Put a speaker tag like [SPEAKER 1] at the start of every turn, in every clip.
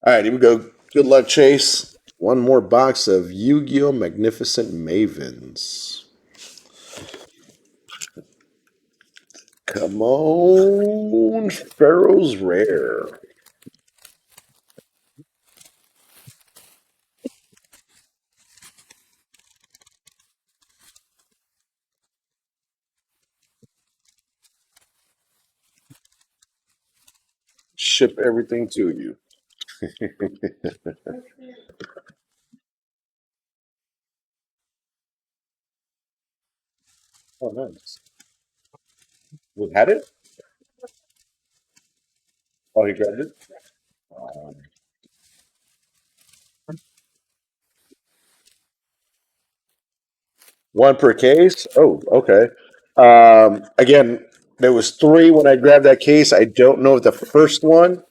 [SPEAKER 1] All right, here we go. Good luck, Chase. One more box of Yu-Gi-Oh! Magnificent Mavens. Come on, Pharaoh's Rare. Ship everything to you. Oh, nice. We had it? Oh, he grabbed it? Um, One per case? Oh, okay. Again, there was three when I grabbed that case. I don't know if the first one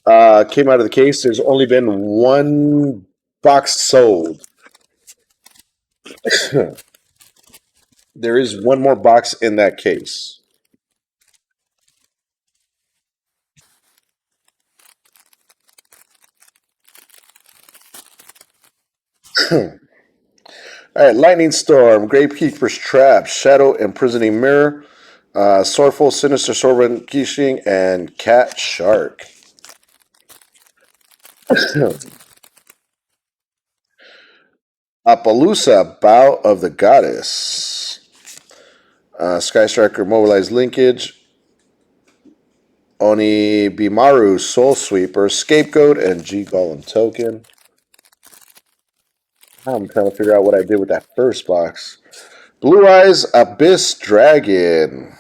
[SPEAKER 1] came out of the case. There's only been one box sold. There is one more box in that case. All right, Lightning Storm, Gravekeeper's Trap, Shadow Imprisoning Mirror, Sorrowful Sinister Sovereign Kishing, and Cat Shark. Appaloosa, Bow of the Goddess. Sky Striker, Mobilized Linkage, Oni Bimaru, Soul Sweeper, Scapegoat, and G Golem Token. I'm trying to figure out what I did with that first box. Blue Eyes, Abyss Dragon.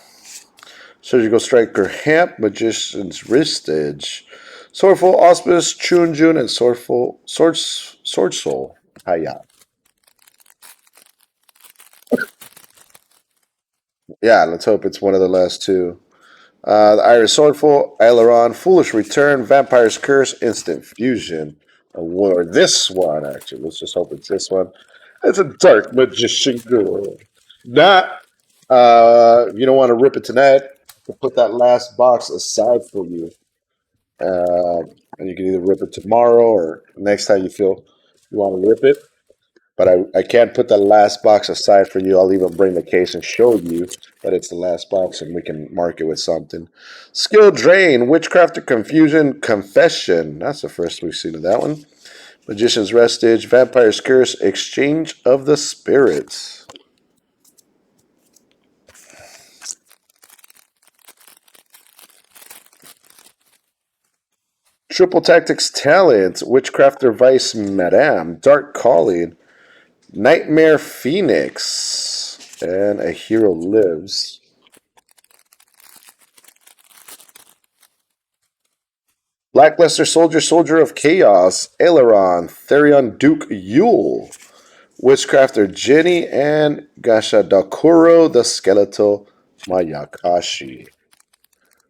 [SPEAKER 1] Surgical Striker Hamp, Magician's Wristage, Swordful Auspice, Chun Jun, and Sword Soul. Hiya. Yeah, let's hope it's one of the last two. The Iris Swordful, Aileron, Foolish Return, Vampire's Curse, Instant Fusion. Or this one, actually. Let's just hope it's this one. It's a Dark Magician Girl. Not, you don't want to rip it tonight. Put that last box aside for you. Uh, and you can either rip it tomorrow or next time you feel you want to rip it. But I can't put the last box aside for you. I'll even bring the case and show you that it's the last box and we can mark it with something. Skill Drain, Witchcraft of Confusion, Confession. That's the first we've seen of that one. Magician's Restage, Vampire's Curse, Exchange of the Spirits. Triple Tactics Talent, Witchcrafter Vice Madame, Dark Calling, Nightmare Phoenix, and A Hero Lives. Blackluster Soldier, Soldier of Chaos, Aileron, Therion Duke Yule, Witchcrafter Jenny, and Gashadakuro the Skeletal Mayakashi.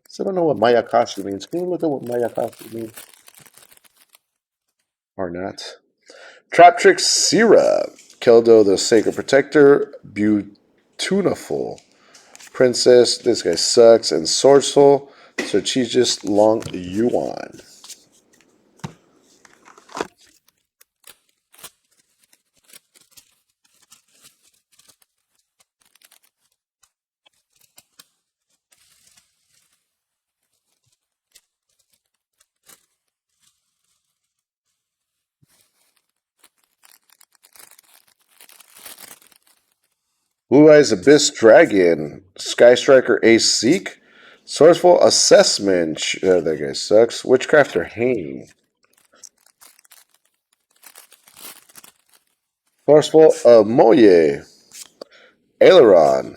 [SPEAKER 1] So I don't know what Mayakashi means. Can you look at what Mayakashi means? Or not? Trap Trick Sira, Keldo the Sacred Protector, Beautiful. Princess, this guy sucks, and Sword Soul, Strategist Long Yuan. Blue Eyes Abyss Dragon, Sky Striker Ace Seek, Sourceful Assessment, that guy sucks, Witchcrafter Hane, Forceful Moye, Aileron,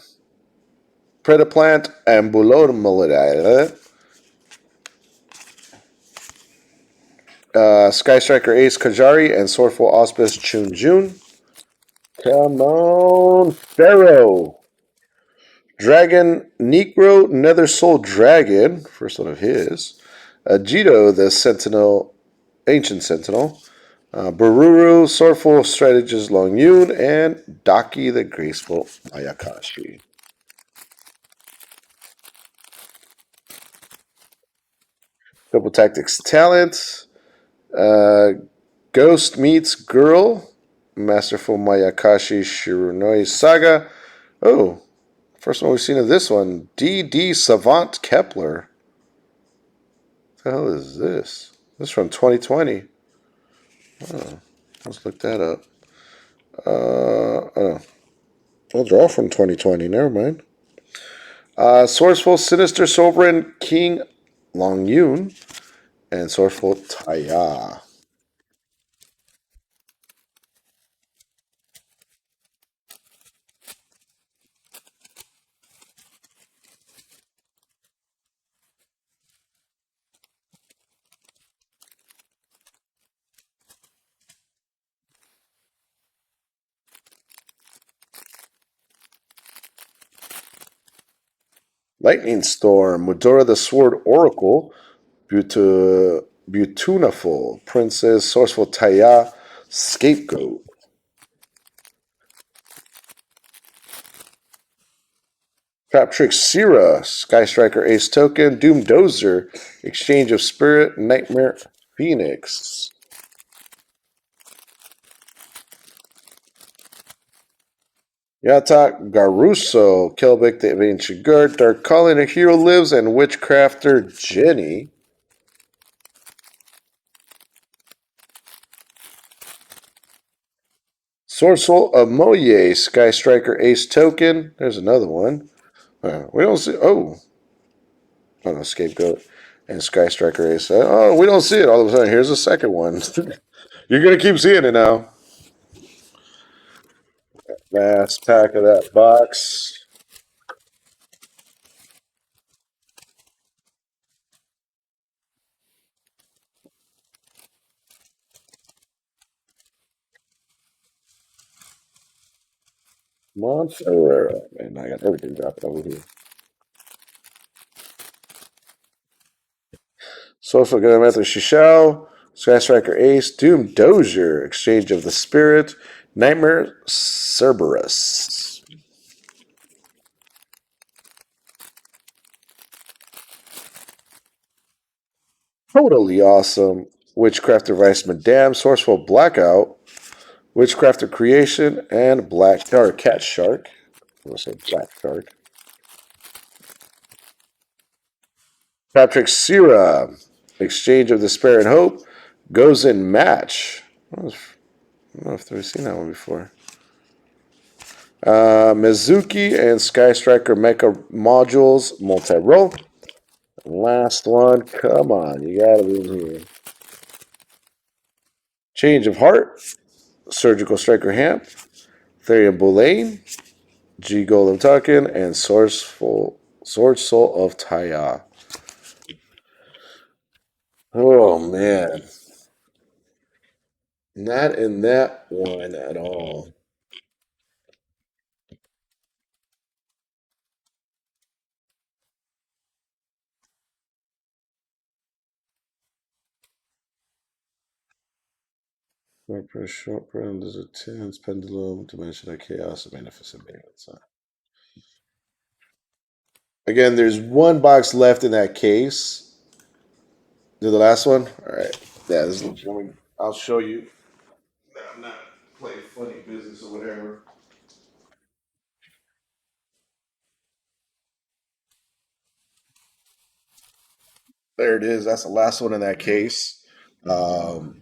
[SPEAKER 1] Predaplant, Ambulodmalida, Sky Striker Ace Kajari, and Swordful Auspice Chun Jun. Come on, Pharaoh. Dragon Negro Nether Soul Dragon, first one of his. Jito the Sentinel, Ancient Sentinel. Baruru, Swordful Strategist Long Yun, and Daki the Graceful Ayakashi. Double Tactics Talent. Uh, Ghost meets Girl. Masterful Mayakashi Shirunoi Saga. Oh, first one we've seen of this one. D.D. Savant Kepler. What the hell is this? This is from 2020. Oh, let's look that up. Oh, well, they're all from 2020. Never mind. Sourceful Sinister Sovereign King Long Yun and Sourceful Taya. Lightning Storm, Mudora the Sword Oracle, Butunaful, Princess, Sourceful Taya, Scapegoat. Trap Trick Sira, Sky Striker Ace Token, Doom Dozer, Exchange of Spirit, Nightmare Phoenix. Yatak Garuso, Kelbeck the Ancient Guard, Dark Calling, A Hero Lives, and Witchcrafter Jenny. Sorcel Amoye, Sky Striker Ace Token. There's another one. We don't see. Oh, no, Scapegoat and Sky Striker Ace. Oh, we don't see it. All of a sudden, here's a second one. You're going to keep seeing it now. Last pack of that box. Monferrera. Man, I got everything dropping over here. Social Gunmaster Shishao, Sky Striker Ace, Doom Dozier, Exchange of the Spirit, Nightmare Cerberus. Totally awesome. Witchcrafter Vice Madame, Sourceful Blackout, Witchcrafter Creation, and Black Dark Cat Shark. I'm going to say Black Shark. Patrick Sira, Exchange of Despair and Hope, Goes in Match. I don't know if I've seen that one before. Mizuki and Sky Striker Mecha Modules, multi-roll. Last one, come on, you gotta be in here. Change of Heart, Surgical Striker Hamp, Therian Boulain, G Golem Tuckin, and Sword Soul of Taya. Oh man, not in that one at all. Short round, there's a tense pendulum, dimensional chaos, and manifested balance. Again, there's one box left in that case. Do the last one? All right. Yeah, this is. I'll show you. I'm not playing funny business or whatever. There it is. That's the last one in that case. Um,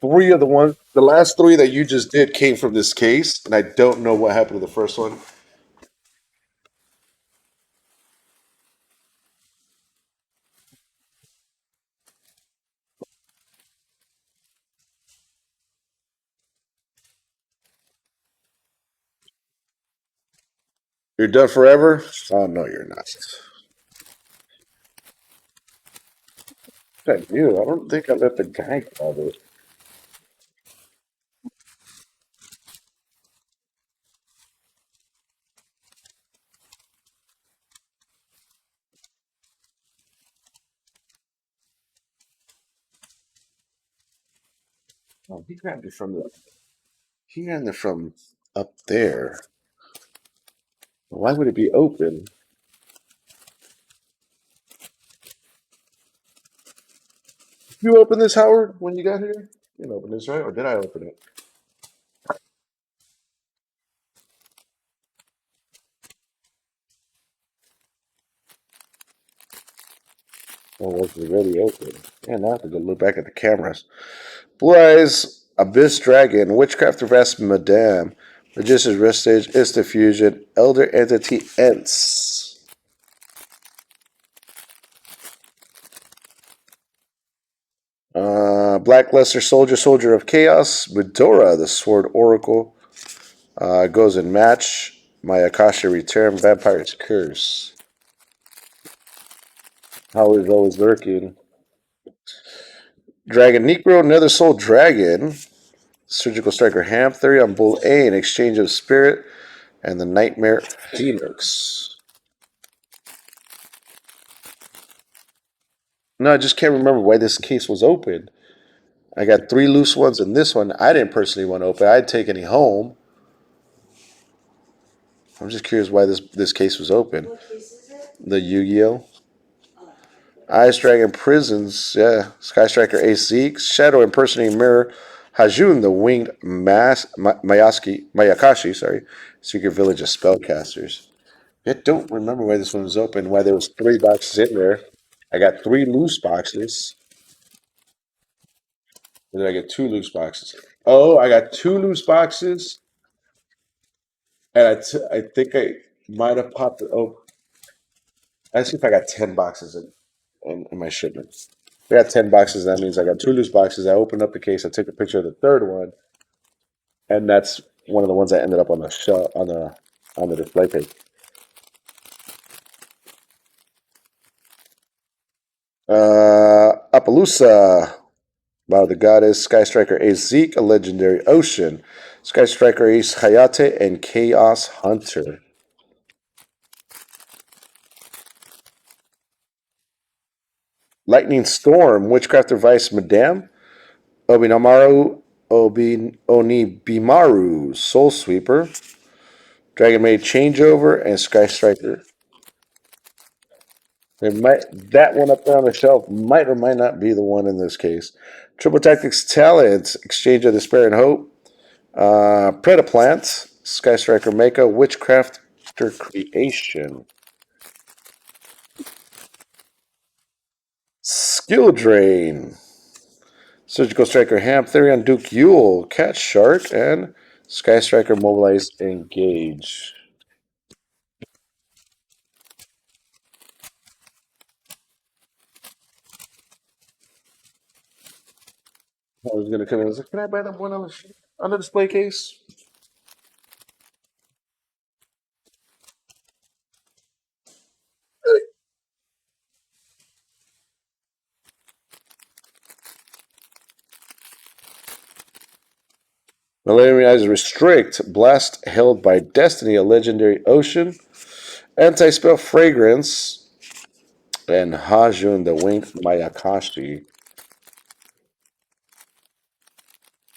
[SPEAKER 1] Three of the last three that you just did came from this case, and I don't know what happened to the first one. You're done forever? Oh no, you're not. I do. I don't think I let the guy grab it. Oh, he grabbed it from the. He grabbed it from up there. Why would it be open? you open this, Howard, when you got here? You didn't open this, right? Or did I open it? Oh, it was already open. Yeah, now I have to go look back at the cameras. Blue Eyes, Abyss Dragon, Witchcrafter Vast Madame, Magician's Rest Stage, Instant Fusion, Elder Entity Ents. Black Luster Soldier, Soldier of Chaos, Medora, the Sword Oracle, goes in match. Mayakashi Return, Vampire's Curse. Howard's always lurking. Dragon Necro, Nether Soul Dragon, Surgical Striker Ham, Therion Bull A, an Exchange of Spirit, and the Nightmare Phoenix. No, I just can't remember why this case was open. I got 3 loose ones in this one. I didn't personally want to open. I didn't take any home. I'm just curious why this case was open.
[SPEAKER 2] What case is it?
[SPEAKER 1] The Yu-Gi-Oh! Ice Dragon Prisons, yeah. Sky Striker Ace Zeke, Shadow Impersonating Mirror, Hajun the Winged Mayakashi, sorry, Secret Village of Spellcasters. I don't remember why this one was open, why there was 3 boxes in there. I got 3 loose boxes. Or did I get 2 loose boxes? Oh, I got 2 loose boxes. And I think I might have popped it. Oh, let's see if I got 10 boxes in my shipment. If I got 10 boxes, that means I got 2 loose boxes. I opened up the case. I took a picture of the third one. And that's one of the ones that ended up on the show, on the display page. Appaloosa. Wow, the Goddess, Sky Striker Ace Zeke, a Legendary Ocean, Sky Striker Ace Hayate, and Chaos Hunter. Lightning Storm, Witchcrafter Vice Madame, Onibimaru, Soul Sweeper, Dragon Maid Changeover, and Sky Striker. That one up there on the shelf might or might not be the one in this case. Triple Tactics Talent, Exchange of Despair and Hope, Predaplant, Sky Striker Mecha, Witchcrafter Creation. Skill Drain, Surgical Striker Ham, Therion Duke Yule, Cat Shark, and Sky Striker Mobilize Engage. I was gonna come in. I was like, "Can I buy that one on the display case?" Millennium Eyes Restrict, Blast held by Destiny, a Legendary Ocean, Anti-Spell Fragrance, and Hajun the Winged Mayakashi.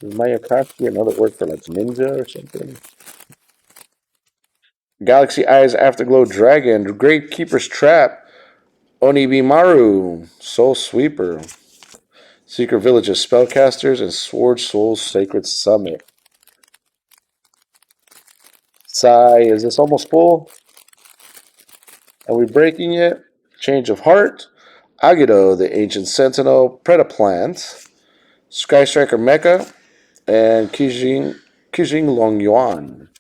[SPEAKER 1] Is Mayakashi another word for like ninja or something? Galaxy Eyes Afterglow Dragon, Great Keeper's Trap, Onibimaru, Soul Sweeper, Secret Village of Spellcasters, and Sword Soul Sacred Summit. Sigh, is this almost full? Are we breaking it? Change of Heart, Agido, the Ancient Sentinel, Predaplant, Sky Striker Mecha, and Kijing Long Yuan.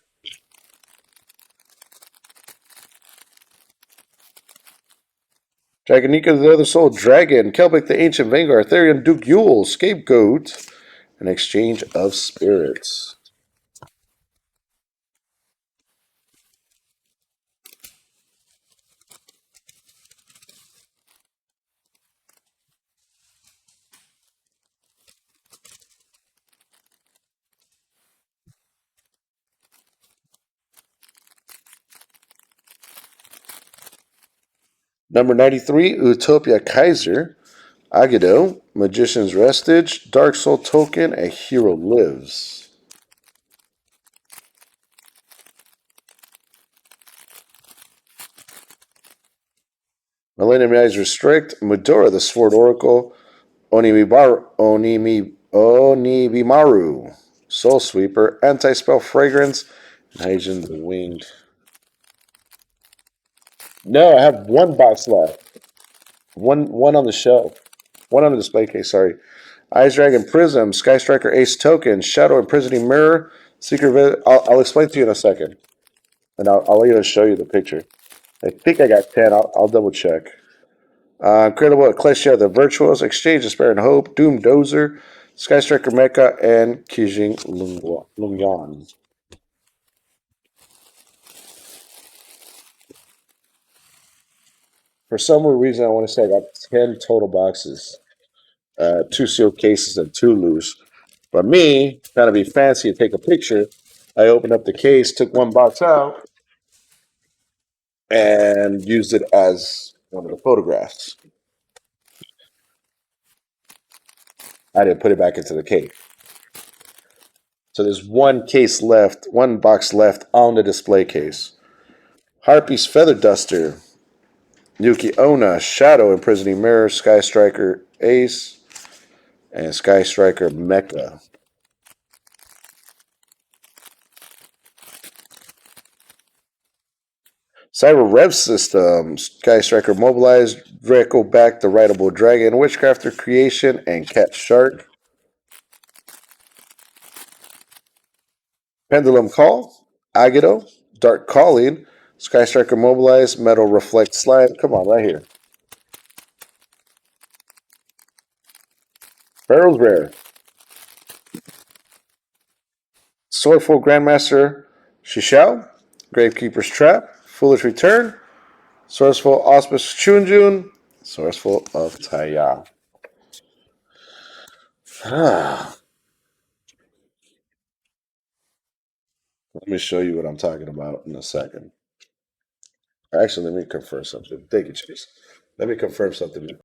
[SPEAKER 1] Draganika the Other Soul Dragon, Kelbeck the Ancient Vanguard, Therion Duke Yule, Scapegoat, an Exchange of Spirits. Number 93, Utopia Kaiser, Agido, Magician's Restage, Dark Soul Token, A Hero Lives. Millennium Eyes Restrict, Medora the Sword Oracle, Onibimaru, Soul Sweeper, Anti-Spell Fragrance, and Hygiene the Winged. No, I have one box left. One on the shelf. One on the display case, sorry. Ice Dragon Prism, Sky Striker Ace Token, Shadow Imprisoning Mirror, Secret. I'll explain to you in a second. And I'll even show you the picture. I think I got 10. I'll double check. Incredible Ecclesia, the Virtuos, Exchange, Despair and Hope, Doom Dozer, Sky Striker Mecha, and Kijing Lungyan. For some reason, I want to say I got 10 total boxes, two sealed cases, and two loose. But me, trying to be fancy and take a picture, I opened up the case, took one box out, and used it as one of the photographs. I didn't put it back into the case. So there's one case left, one box left on the display case. Harpy's Feather Duster, Yuki Ona, Shadow Imprisoning Mirror, Sky Striker Ace, and Sky Striker Mecha. Cyber Rev System, Sky Striker Mobilized, Draco Back, the Rideable Dragon, Witchcrafter Creation, and Cat Shark. Pendulum Call, Agito, Dark Calling, Sky Striker Mobilized, Metal Reflect Slime. Come on, right here. Barrel's Rare. Swordful Grandmaster Shishao, Gravekeeper's Trap, Foolish Return, Sourceful Auspice Chunjun, Sourceful of Taya. Let me show you what I'm talking about in a second. Actually, let me confirm something. Thank you, Chase. Let me confirm something.